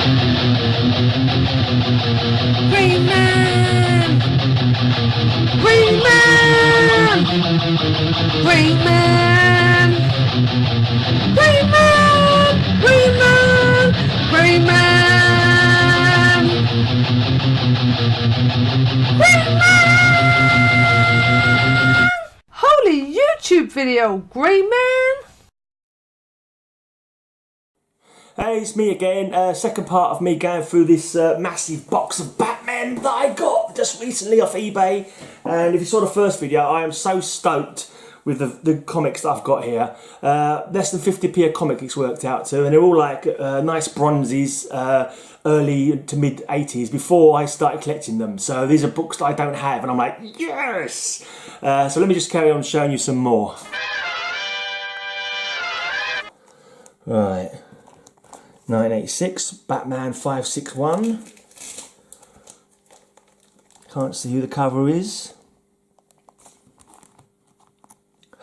Green Man! Green Man! Green Man! Green Man! Green Man! Green Man! Green Man! Holy YouTube video, Green Man! Hey, it's me again. Second part of me going through this massive box of Batman that I got just recently off eBay. And if you saw the first video, I am so stoked with the comics that I've got here. Less than 50p a comic it's worked out to, and they're all like nice bronzes, early to mid 80s before I started collecting them. So these are books that I don't have, and I'm like, yes! So let me just carry on showing you some more. Right. 1986, Batman 561. Can't see who the cover is.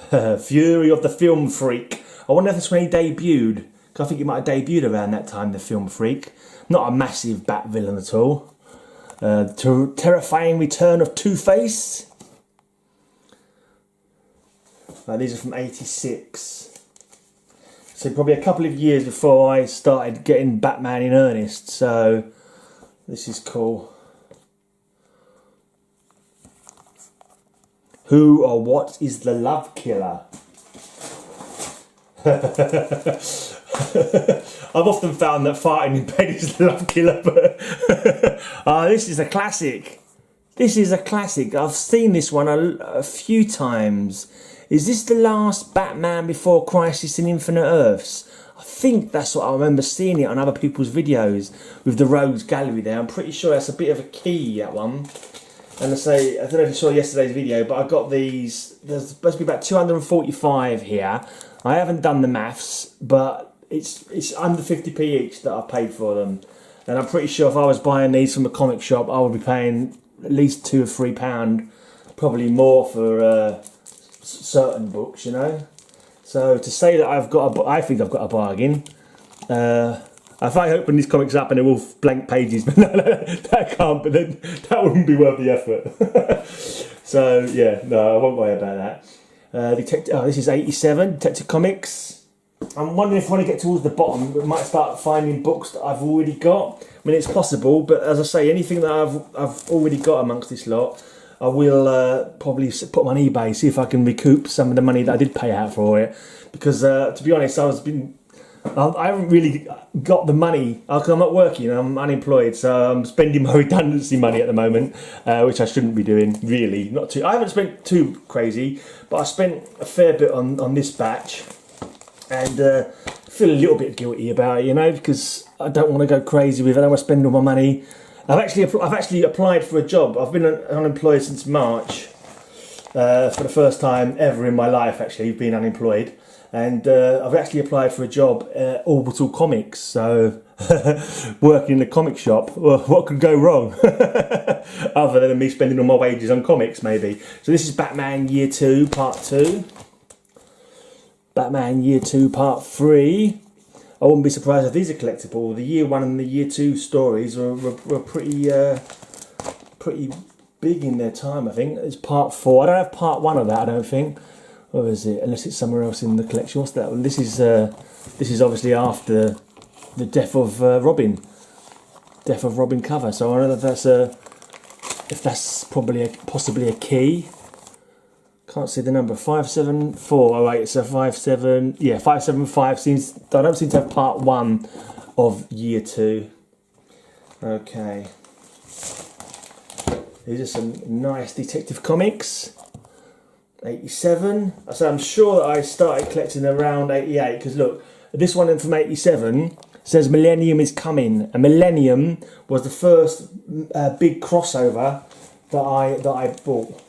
Fury of the Film Freak. I wonder if that's when he debuted. Cause I think he might have debuted around that time, the Film Freak. Not a massive Bat villain at all. Terrifying Return of Two-Face. These are from 86. So probably a couple of years before I started getting Batman in earnest, so this is cool. Who or what is the love killer? I've often found that farting in bed is the love killer, but this is a classic. This is a classic. I've seen this one a few times. Is this the last Batman before Crisis in Infinite Earths? I think that's what I remember seeing it on other people's videos with the Rogues Gallery there. I'm pretty sure that's a bit of a key, that one. And I say, I don't know if you saw yesterday's video, but I got these. There's supposed to be about 245 here. I haven't done the maths, but it's under 50p each that I've paid for them. And I'm pretty sure if I was buying these from a comic shop, I would be paying at least £2 or £3, probably more for certain books, you know. So to say that I think I've got a bargain. If I open these comics up and they're all blank pages, but no, that can't. But then that wouldn't be worth the effort. So yeah, no, I won't worry about that. This is 87 Detective Comics. I'm wondering if I want to get towards the bottom, we might start finding books that I've already got. I mean, it's possible, but as I say, anything that I've already got amongst this lot, I will probably put them on eBay, see if I can recoup some of the money that I did pay out for it. Because to be honest, I haven't really got the money. I'm not working, I'm unemployed, so I'm spending my redundancy money at the moment, which I shouldn't be doing, really. I haven't spent too crazy, but I spent a fair bit on this batch, and I feel a little bit guilty about it, you know, because I don't want to go crazy with it. I don't want to spend all my money. I've actually applied for a job. I've been unemployed since March, for the first time ever in my life. Actually, been unemployed, and I've actually applied for a job at Orbital Comics. So, working in the comic shop. Well, what could go wrong, other than me spending all my wages on comics, maybe? So this is Batman Year 2, Part 2. Batman Year 2, Part 3. I wouldn't be surprised if these are collectible. The Year 1 and the Year 2 stories were pretty big in their time, I think. It's Part 4. I don't have Part 1 of that, I don't think. Or is it? Unless it's somewhere else in the collection. What's that one? This is obviously after the death of Robin. Death of Robin cover. So I don't know if that's possibly a key. Can't see the number. 574. Oh wait, so 57. Yeah, 575 seems. I don't seem to have Part 1 of Year 2. Okay. These are some nice Detective Comics. 87. So I'm sure that I started collecting around 88. Because look, this one from 87 says Millennium is coming. And Millennium was the first big crossover that I bought.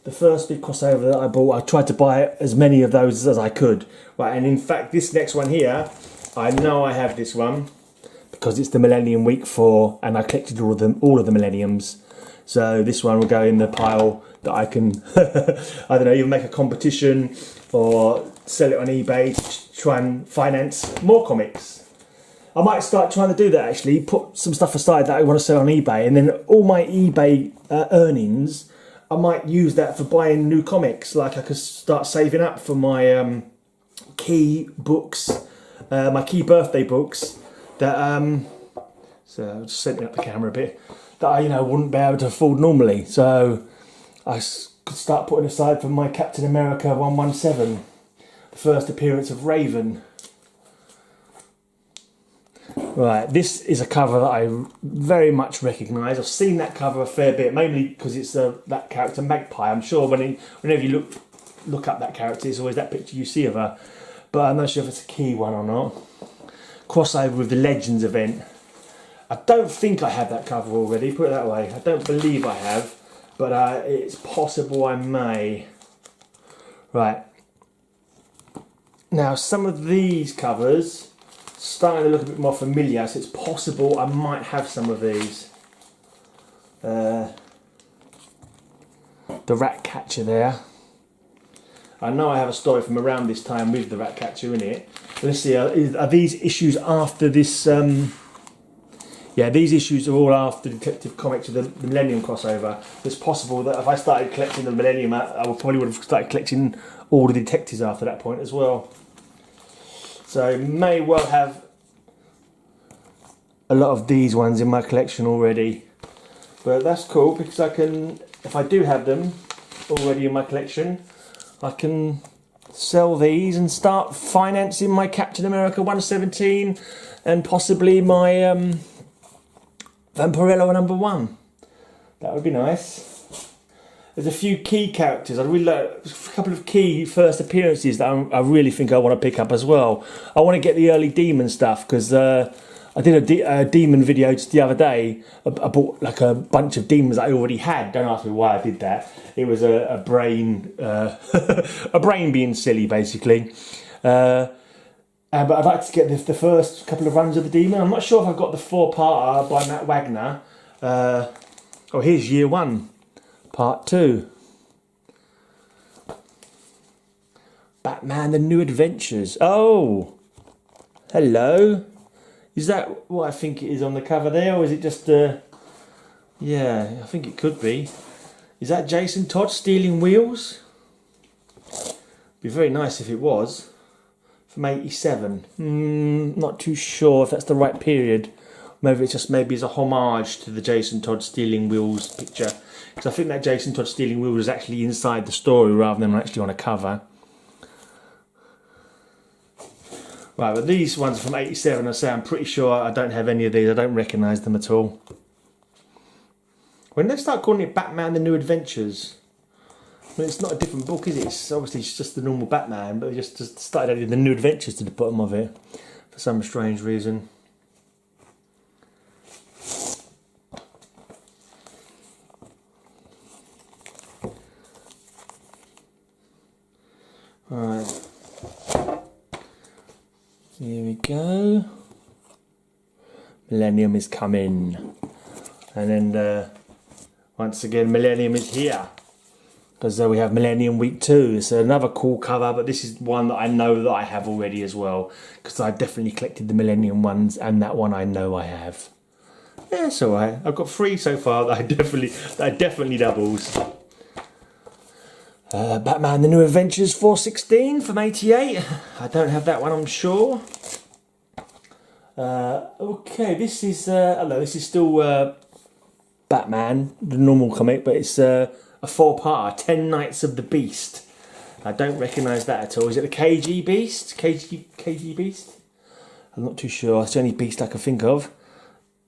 The first big crossover that I bought, I tried to buy as many of those as I could. Right, and in fact, this next one here, I know I have this one because it's the Millennium Week 4, and I collected all of the Millenniums. So this one will go in the pile that I can, I don't know, either make a competition or sell it on eBay to try and finance more comics. I might start trying to do that actually. Put some stuff aside that I want to sell on eBay, and then all my eBay earnings, I might use that for buying new comics. Like I could start saving up for my key books, my key birthday books. That so I'll just setting up the camera a bit. That I wouldn't be able to afford normally. So I could start putting aside for my Captain America 117, the first appearance of Raven. Right, this is a cover that I very much recognise. I've seen that cover a fair bit, mainly because it's that character Magpie. I'm sure whenever you look up that character, it's always that picture you see of her. But I'm not sure if it's a key one or not. Crossover with the Legends event. I don't think I have that cover already, put it that way. I don't believe I have, but it's possible I may. Right. Now, some of these covers starting to look a bit more familiar, so it's possible I might have some of these. The rat catcher there. I know I have a story from around this time with the rat catcher in it. Let's see, are these issues after this? Yeah, these issues are all after Detective Comics with the Millennium crossover. It's possible that if I started collecting the Millennium, I probably would have started collecting all the detectives after that point as well. So may well have a lot of these ones in my collection already. But that's cool because I can, if I do have them already in my collection, I can sell these and start financing my Captain America 117 and possibly my Vampirello #1. That would be nice. There's a few key characters. I'd really like a couple of key first appearances that I really think I want to pick up as well. I want to get the early demon stuff because I did a demon video just the other day. I bought like a bunch of demons that I already had. Don't ask me why I did that. It was a brain, a brain being silly basically. But I'd like to get the first couple of runs of the demon. I'm not sure if I've got the 4-parter by Matt Wagner. Oh, here's year 1. Part 2. Batman the New Adventures. Oh! Hello. Is that what I think it is on the cover there? Or is it just... yeah, I think it could be. Is that Jason Todd stealing wheels? Be very nice if it was. From 87. Not too sure if that's the right period. Maybe it's just as a homage to the Jason Todd stealing wheels picture. Because I think that Jason Todd stealing wheels is actually inside the story rather than actually on a cover. Right, but these ones are from 87. I say I'm pretty sure I don't have any of these. I don't recognise them at all. When they start calling it Batman the New Adventures, I mean, it's not a different book, is it? It's obviously just the normal Batman, but they just started adding the New Adventures to the bottom of it for some strange reason. Alright, here we go. Millennium is coming, and then once again Millennium is here, because we have Millennium Week 2. It's another cool cover, but this is one that I know that I have already as well, because I definitely collected the Millennium ones, and that one I know I have. Yeah, it's alright. I've got 3 so far that I definitely doubles. Batman the New Adventures 416 from 88. I don't have that one, I'm sure. Okay, this is this is still Batman, the normal comic, but it's a 4-parter, 10 Nights of the Beast. I don't recognise that at all. Is it the KG Beast? KG Beast? I'm not too sure. It's the only beast I can think of.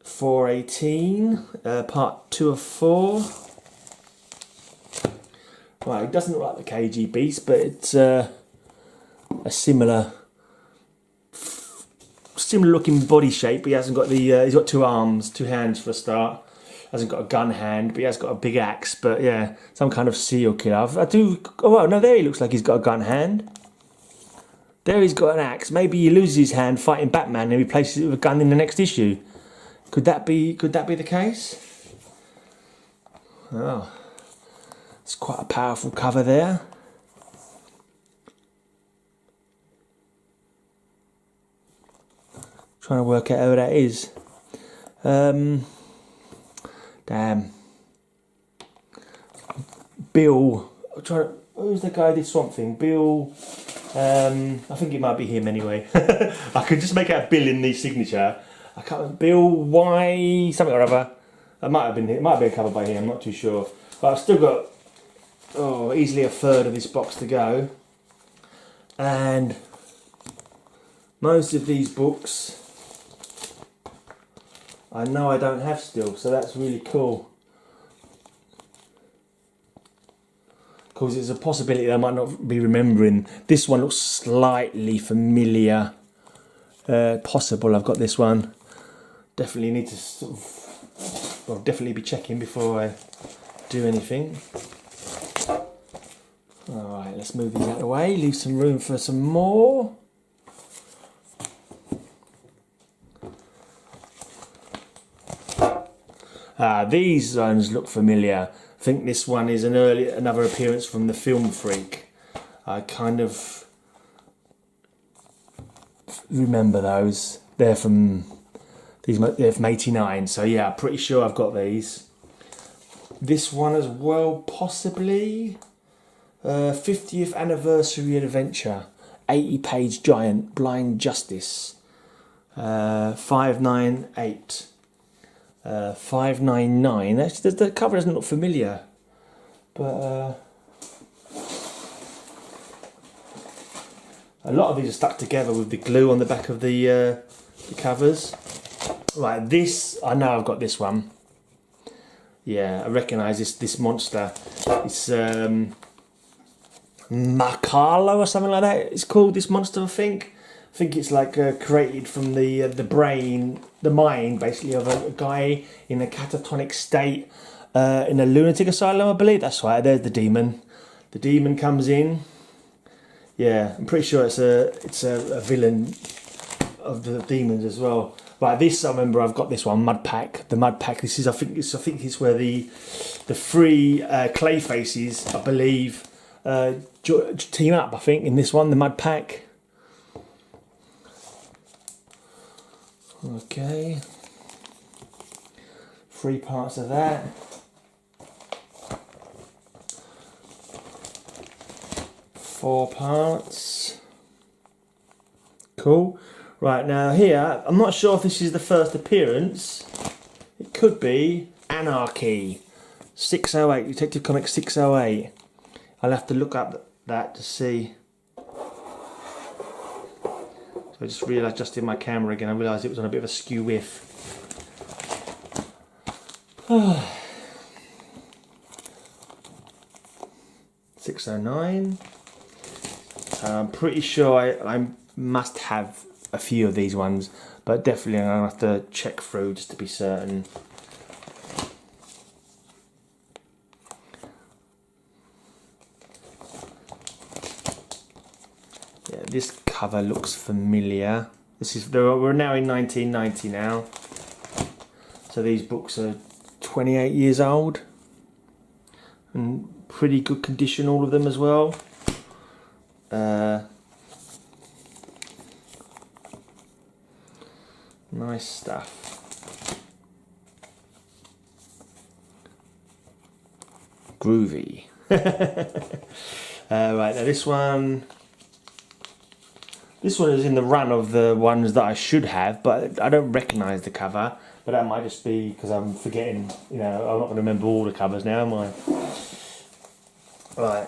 418, part 2 of 4. Right, it doesn't look like the KG Beast, but it's a similar looking body shape. But he hasn't got the. He's got 2 arms, 2 hands for a start. Hasn't got a gun hand, but he has got a big axe. But yeah, some kind of serial killer. I do. Oh well, no, there he looks like he's got a gun hand. There he's got an axe. Maybe he loses his hand fighting Batman and replaces it with a gun in the next issue. Could that be the case? Oh. It's quite a powerful cover there. Trying to work out who that is. Damn. Bill. Who's the guy who did Swamp Thing? Bill. I think it might be him anyway. I could just make out Bill in the signature. I can't remember. Bill Y something or other. It might have been covered by him. I'm not too sure. But I've still got easily a third of this box to go. And most of these books I know I don't have still, so that's really cool. Because it's a possibility that I might not be remembering. This one looks slightly familiar. Possible I've got this one. Definitely need to definitely be checking before I do anything. Alright, let's move these out of the way, leave some room for some more. These ones look familiar. I think this one is another appearance from the Film Freak. I kind of remember those. They're from 89, so yeah, I'm pretty sure I've got these. This one as well, possibly. 50th Anniversary Adventure. 80-page giant, Blind Justice. 598. 599. Actually, the cover doesn't look familiar, but a lot of these are stuck together with the glue on the back of the covers. Right, this I know I've got this one. Yeah, I recognise this monster. It's Makalo or something like that. It's called this monster, I think. I think it's like created from the mind, basically, of a guy in a catatonic state in a lunatic asylum, I believe. That's right. There's the demon. The demon comes in. Yeah, I'm pretty sure it's a villain of the demons as well. Right, this I remember. I've got this one, Mud Pack. The Mud Pack. This is I think it's where the three clay faces, I believe, team up. I think in this one, the Mud Pack. Okay, 3 parts of that. Four parts. Cool. Right, now here, I'm not sure if this is the first appearance. It could be Anarchy. 608, Detective Comics 608. I'll have to look up that to see. I just realised, adjusting my camera again, I realised it was on a bit of a skew whiff. 609. I'm pretty sure I must have a few of these ones, but definitely I'm going to have to check through just to be certain. Yeah, this cover looks familiar. We're now in 1990 now, so these books are 28 years old and pretty good condition, all of them as well. Nice stuff. Groovy. Right, now this one is in the run of the ones that I should have, but I don't recognise the cover. But that might just be because I'm forgetting, I'm not going to remember all the covers now, am I? Right.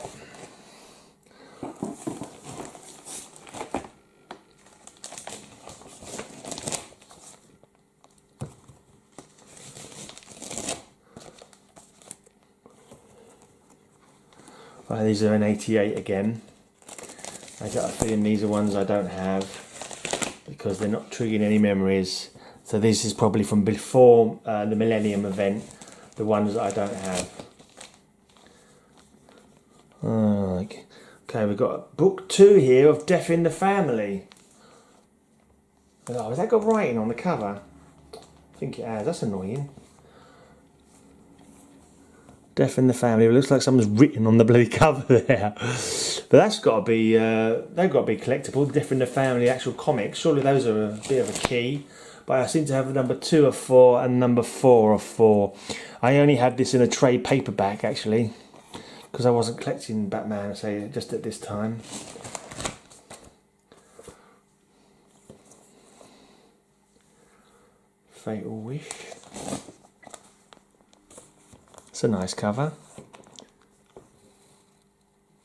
Right, these are in 88 again. I got a feeling these are ones I don't have because they're not triggering any memories. So this is probably from before the Millennium event, the ones that I don't have. Okay, we've got book 2 here of Death in the Family. Oh, has that got writing on the cover? I think it has, that's annoying. Death in the Family. It looks like someone's written on the bloody cover there. But that's got to be, they've got to be collectible. Death in the Family actual comics. Surely those are a bit of a key. But I seem to have the number 2 of 4 and number 4 of 4. I only had this in a trade paperback actually, because I wasn't collecting Batman, say, just at this time. Fatal Wish. It's a nice cover.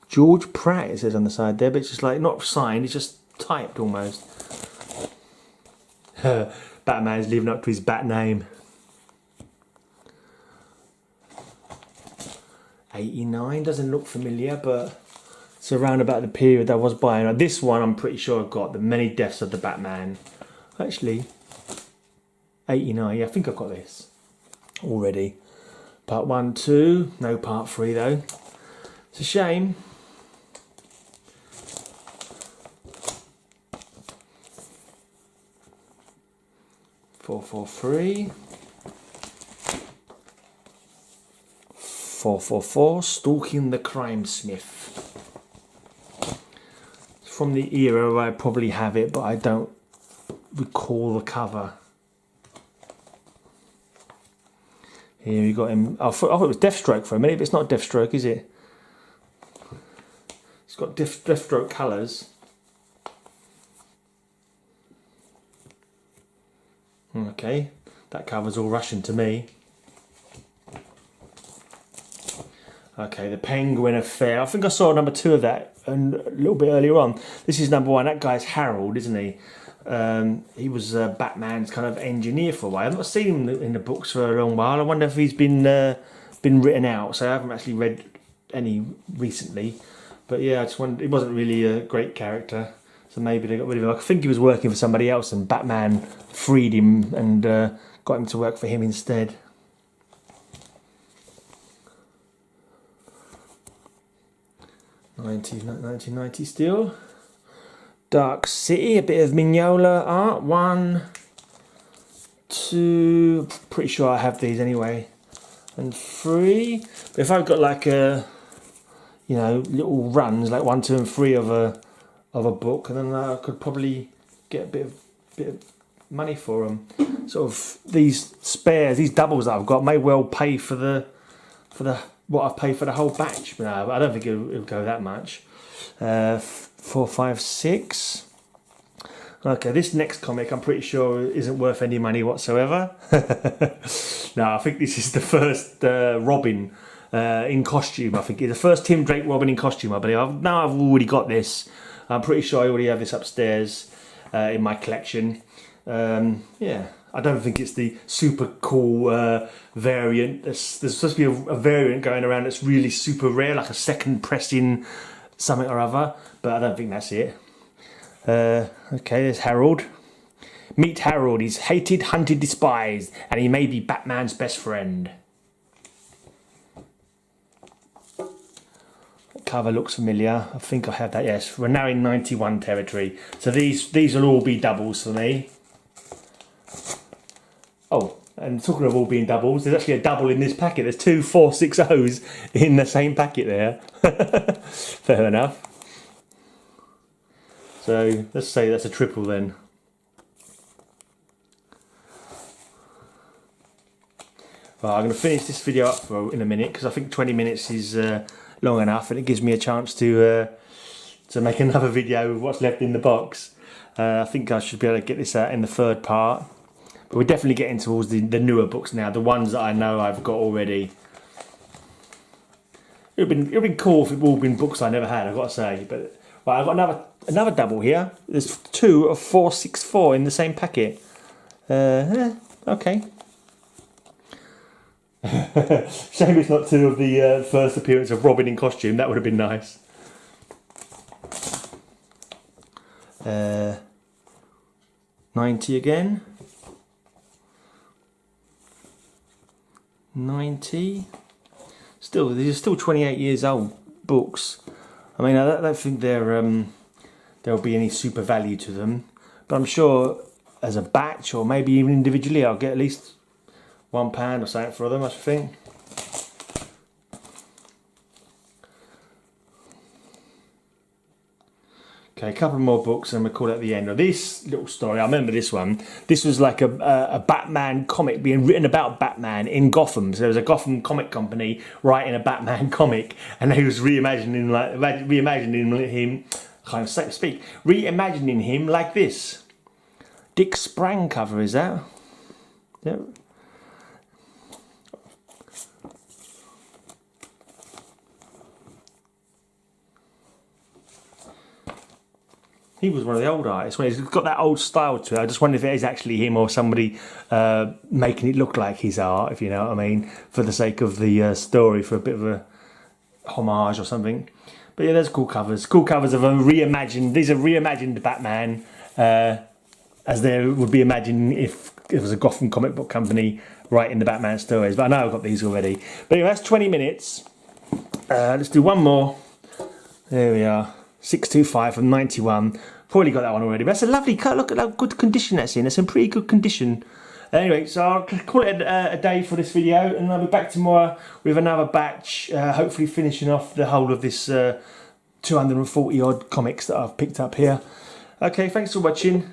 George Pratt, it says on the side there, but it's just like not signed, it's just typed almost. Batman's living up to his bat name. 89, doesn't look familiar, but it's around about the period I was buying. This one I'm pretty sure I've got, The Many Deaths of the Batman. Actually, 89, yeah, I think I've got this already. Part 1, 2, no part 3 though. It's a shame. Four, 4, 4, Stalking the Crime Smith. It's from the era where I probably have it, but I don't recall the cover. Here we got him. I thought it was Deathstroke for a minute, but it's not Deathstroke, is it? It's got Deathstroke colours. Okay, that cover's all Russian to me. Okay, the Penguin Affair. I think I saw number 2 of that and a little bit earlier on. This is number 1. That guy's Harold, isn't he? He was Batman's kind of engineer for a while. I've not seen him in the books for a long while. I wonder if he's been written out. So I haven't actually read any recently. But yeah, I just wondered, he wasn't really a great character. So maybe they got rid of him. I think he was working for somebody else and Batman freed him and got him to work for him instead. $1990 still. Dark City, a bit of Mignola art. 1, 2, pretty sure I have these anyway. And 3. But if I've got like a, you know, little runs like 1, 2, and 3 of a book, and then I could probably get a bit of money for them. Sort of these spares, these doubles that I've got may well pay for the what I've paid for the whole batch. But no, I don't think it'll go that much. 4, 5, 6. Okay, this next comic I'm pretty sure isn't worth any money whatsoever. No, I think this is the first Robin in costume. I think it's the first Tim Drake Robin in costume, I believe. Now I've already got this. I'm pretty sure I already have this upstairs in my collection. Yeah, I don't think it's the super cool variant. There's supposed to be a variant going around that's really super rare, like a second pressing something or other, but I don't think that's it. Okay, there's Harold. Meet Harold. He's hated, hunted, despised, and he may be Batman's best friend. Cover looks familiar. I think I have that. Yes, we're now in 91 territory. So these will all be doubles for me. Oh, and talking of all being doubles, there's actually a double in this packet. There's 2 460s in the same packet there. Fair enough. So let's say that's a triple then. Well, I'm going to finish this video up in a minute because I think 20 minutes is long enough, and it gives me a chance to make another video of what's left in the box. I think I should be able to get this out in the 3rd part. But we're definitely getting towards the newer books now, the ones that I know I've got already. It would have been cool if it all been books I never had, I've got to say. But right, I've got another double here. There's 2 of 464 in the same packet. Okay. Shame it's not 2 of the first appearance of Robin in costume. That would have been nice. 90 again. 90. Still, these are still 28 years old books. I mean, I don't think there'll be any super value to them, but I'm sure as a batch or maybe even individually, I'll get at least £1 or something for them, I think. Okay, a couple more books and we'll call it at the end of this little story. I remember this one. This was like a Batman comic being written about Batman in Gotham. So there was a Gotham comic company writing a Batman comic, and he was reimagining him. I can't speak. Reimagining him like this. Dick Sprang cover, is that? Yeah. He was one of the old artists. He's got that old style to it. I just wonder if it is actually him or somebody making it look like his art, if you know what I mean, for the sake of the story, for a bit of a homage or something. But yeah, there's cool covers. Cool covers of a reimagined. These are reimagined Batman, as they would be imagined if it was a Gotham comic book company writing the Batman stories. But I know I've got these already. But anyway, that's 20 minutes. Let's do one more. There we are. 625 from 91. Probably got that one already. But that's a lovely cut. Look at how good condition that's in. It's in pretty good condition. Anyway, so I'll call it a day for this video, and I'll be back tomorrow with another batch, hopefully finishing off the whole of this 240 odd comics that I've picked up here. Okay, thanks for watching.